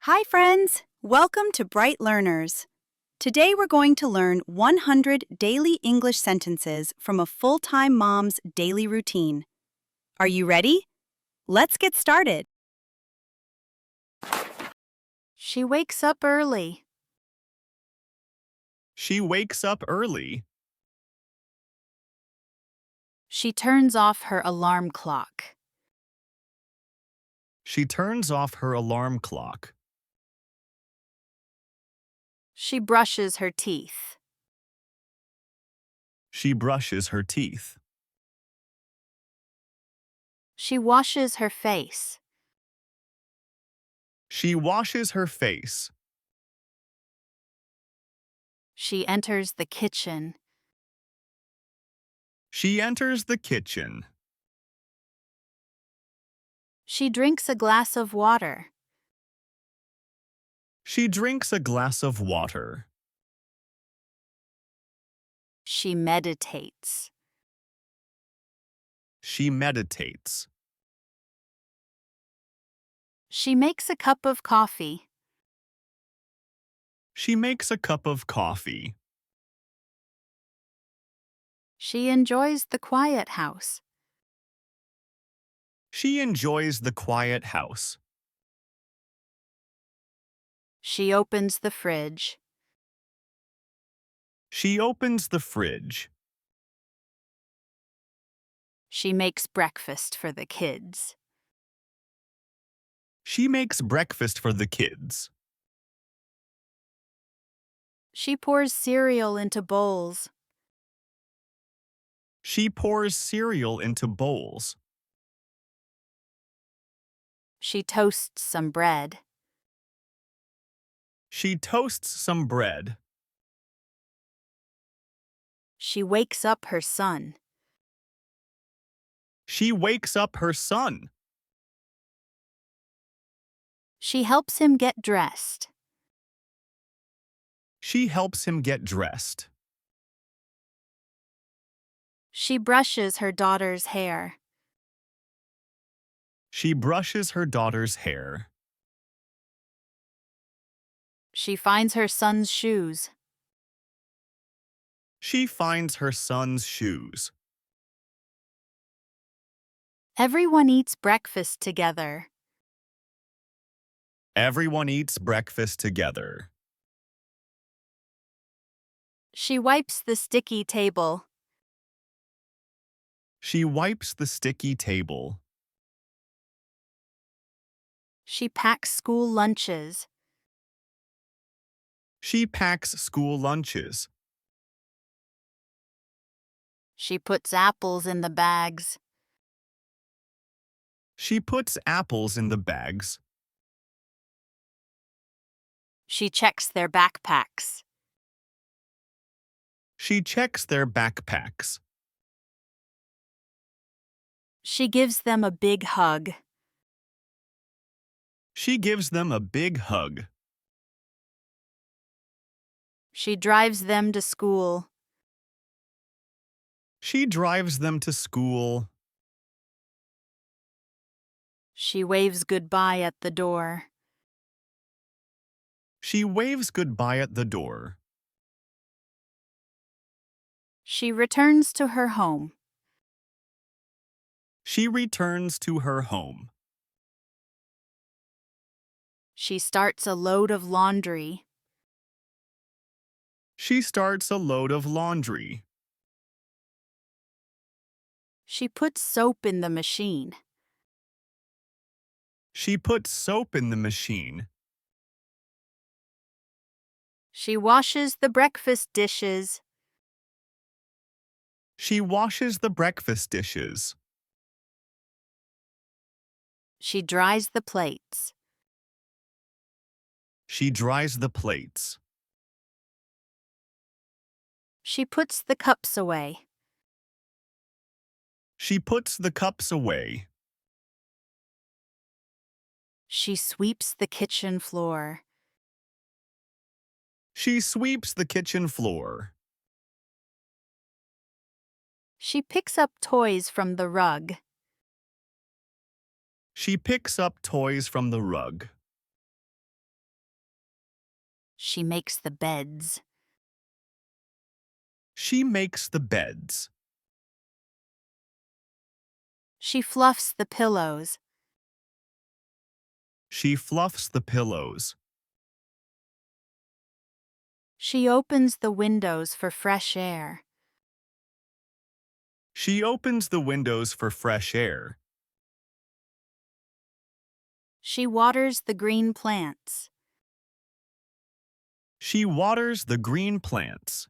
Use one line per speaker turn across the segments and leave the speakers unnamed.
Hi, friends! Welcome to Bright Learners. Today we're going to learn 100 daily English sentences from a full-time mom's daily routine. Are you ready? Let's get started.
She wakes up early.
She wakes up early.
She turns off her alarm clock.
She turns off her alarm clock.
She brushes her teeth.
She brushes her teeth.
She washes her face.
She washes her face.
She enters the kitchen.
She enters the kitchen.
She drinks a glass of water.
She drinks a glass of water.
She meditates.
She meditates.
She makes a cup of coffee.
She makes a cup of coffee.
She enjoys the quiet house.
She enjoys the quiet house.
She opens the fridge.
She opens the fridge.
She makes breakfast for the kids.
She makes breakfast for the kids.
She pours cereal into bowls.
She pours cereal into bowls.
She toasts some bread.
She toasts some bread.
She wakes up her son.
She wakes up her son.
She helps him get dressed.
She helps him get dressed.
She brushes her daughter's hair.
She brushes her daughter's hair.
She finds her son's shoes.
She finds her son's shoes.
Everyone eats breakfast together.
Everyone eats breakfast together.
She wipes the sticky table.
She wipes the sticky table.
She packs school lunches.
She packs school lunches.
She puts apples in the bags.
She puts apples in the bags.
She checks their backpacks.
She checks their backpacks.
She gives them a big hug.
She gives them a big hug.
She drives them to school.
She drives them to school.
She waves goodbye at the door.
She waves goodbye at the door.
She returns to her home.
She returns to her home.
She starts a load of laundry.
She starts a load of laundry.
She puts soap in the machine.
She puts soap in the machine.
She washes the breakfast dishes.
She washes the breakfast dishes.
She dries the plates.
She dries the plates.
She puts the cups away.
She puts the cups away.
She sweeps the kitchen floor.
She sweeps the kitchen floor.
She picks up toys from the rug.
She picks up toys from the rug.
She makes the beds.
She makes the beds.
She fluffs the pillows.
She fluffs the pillows.
She opens the windows for fresh air.
She opens the windows for fresh air.
She waters the green plants.
She waters the green plants.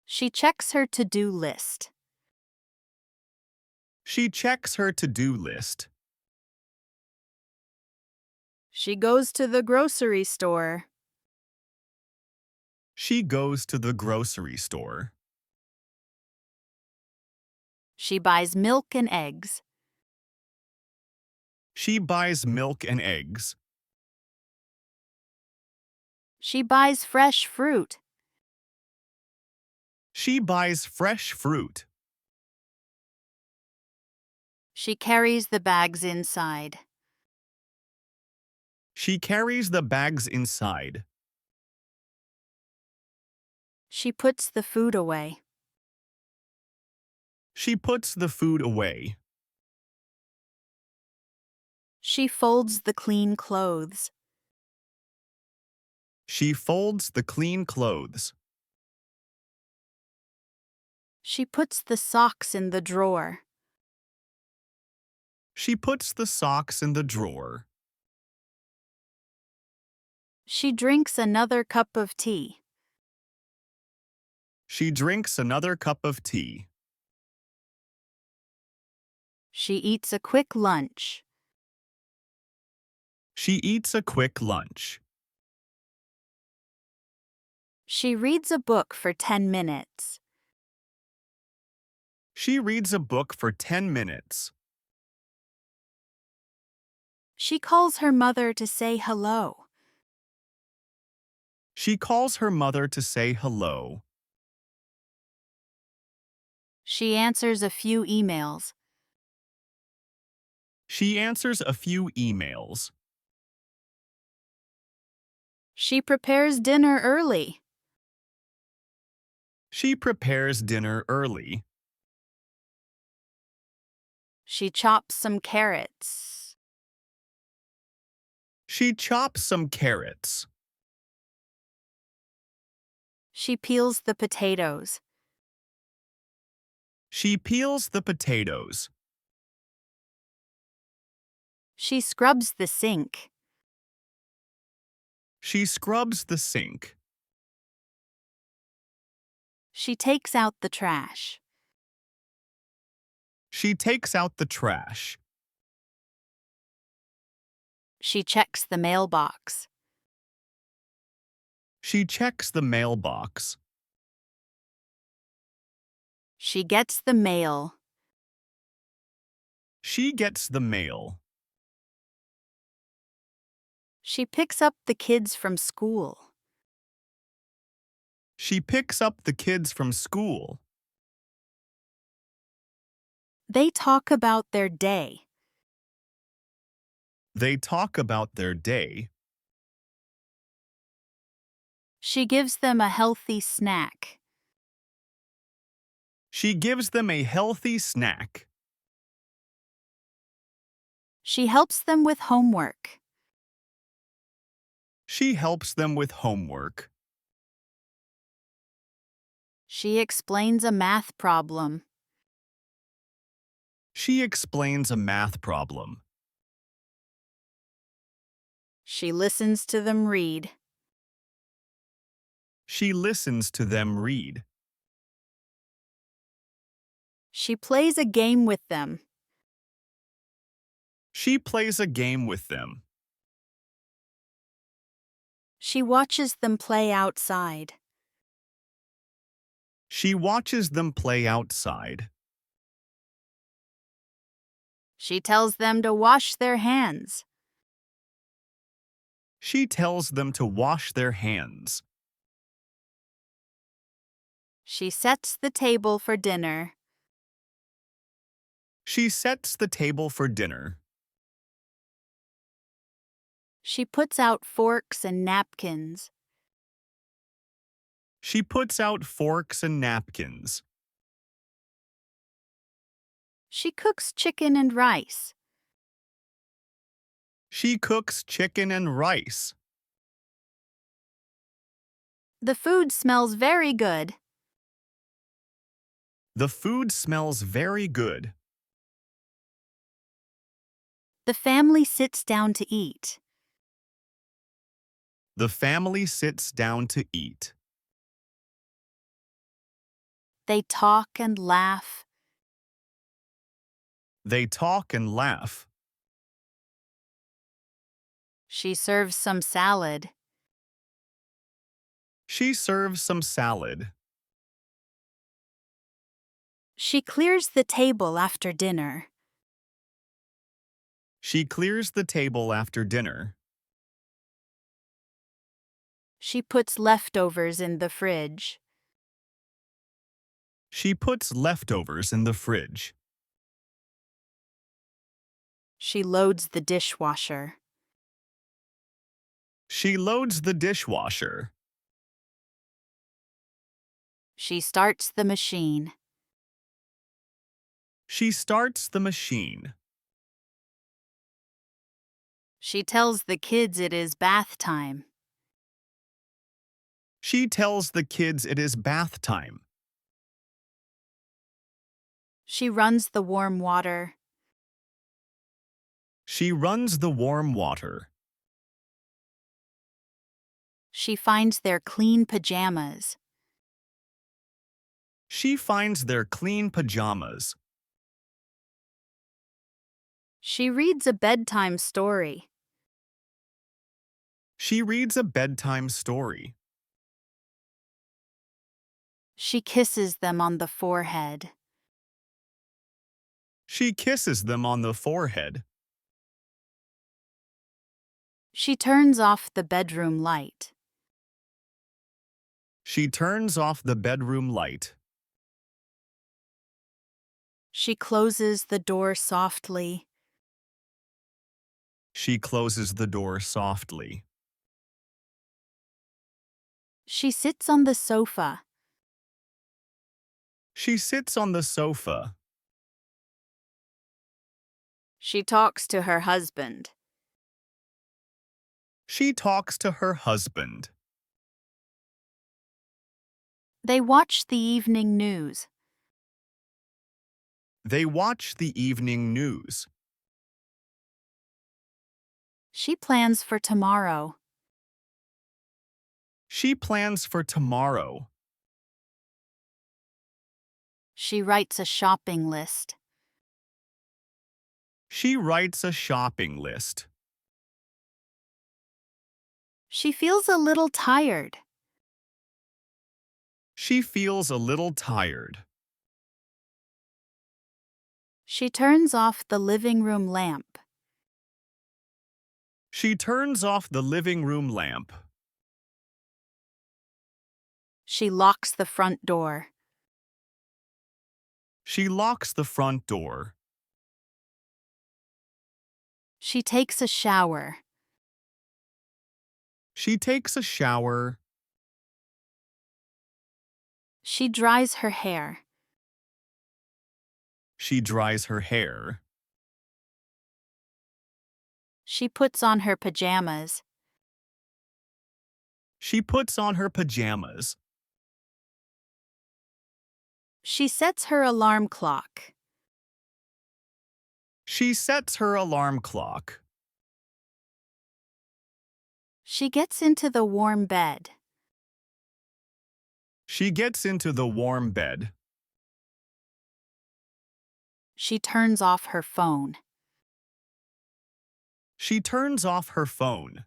She checks her to-do list.
She checks her to-do list.
She goes to the grocery store.
She goes to the grocery store.
She buys milk and eggs.
She buys milk and eggs.
She buys fresh fruit.
She buys fresh fruit.
She carries the bags inside.
She carries the bags inside.
She puts the food away.
She puts the food away.
She folds the clean clothes.
She folds the clean clothes.
She puts the socks in the drawer.
She puts the socks in the drawer.
She drinks another cup of tea.
She drinks another cup of tea.
She eats a quick lunch.
She eats a quick lunch.
She reads a book for 10 minutes.
She reads a book for 10 minutes.
She calls her mother to say hello.
She calls her mother to say hello.
She answers a few emails.
She answers a few emails.
She prepares dinner early.
She prepares dinner early.
She chops some carrots.
She chops some carrots.
She peels the potatoes.
She peels the potatoes.
She scrubs the sink.
She scrubs the sink.
She takes out the trash.
She takes out the trash.
She checks the mailbox.
She checks the mailbox.
She gets the mail.
She gets the mail.
She picks up the kids from school.
She picks up the kids from school.
They talk about their day.
They talk about their day.
She gives them a healthy snack.
She gives them a healthy snack.
She helps them with homework.
She helps them with homework.
She explains a math problem.
She explains a math problem.
She listens to them read.
She listens to them read.
She plays a game with them.
She plays a game with them.
She watches them play outside.
She watches them play outside.
She tells them to wash their hands.
She tells them to wash their hands.
She sets the table for dinner.
She sets the table for dinner.
She puts out forks and napkins.
She puts out forks and napkins.
She cooks chicken and rice.
She cooks chicken and rice.
The food smells very good.
The food smells very good.
The family sits down to eat.
The family sits down to eat.
They talk and laugh.
They talk and laugh.
She serves some salad.
She serves some salad.
She clears the table after dinner.
She clears the table after dinner.
She puts leftovers in the fridge.
She puts leftovers in the fridge.
She loads the dishwasher.
She loads the dishwasher.
She starts the machine.
She starts the machine.
She tells the kids it is bath time.
She tells the kids it is bath time.
She runs the warm water.
She runs the warm water.
She finds their clean pajamas.
She finds their clean pajamas.
She reads a bedtime story.
She reads a bedtime story.
She kisses them on the forehead.
She kisses them on the forehead.
She turns off the bedroom light.
She turns off the bedroom light.
She closes the door softly.
She closes the door softly.
She sits on the sofa.
She sits on the sofa.
She talks to her husband.
She talks to her husband.
They watch the evening news.
They watch the evening news.
She plans for tomorrow.
She plans for tomorrow.
She writes a shopping list.
She writes a shopping list.
She feels a little tired.
She feels a little tired.
She turns off the living room lamp.
She turns off the living room lamp.
She locks the front door.
She locks the front door.
She takes a shower.
She takes a shower.
She dries her hair.
She dries her hair.
She puts on her pajamas.
She puts on her pajamas.
She sets her alarm clock.
She sets her alarm clock.
She gets into the warm bed.
She gets into the warm bed.
She turns off her phone.
She turns off her phone.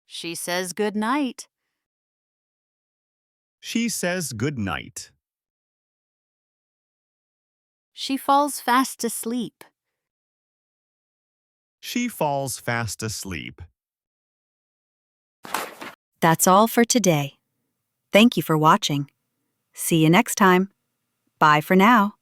She says good night.
She says good night.
She falls fast asleep.
She falls fast asleep.
That's all for today. Thank you for watching. See you next time. Bye for now.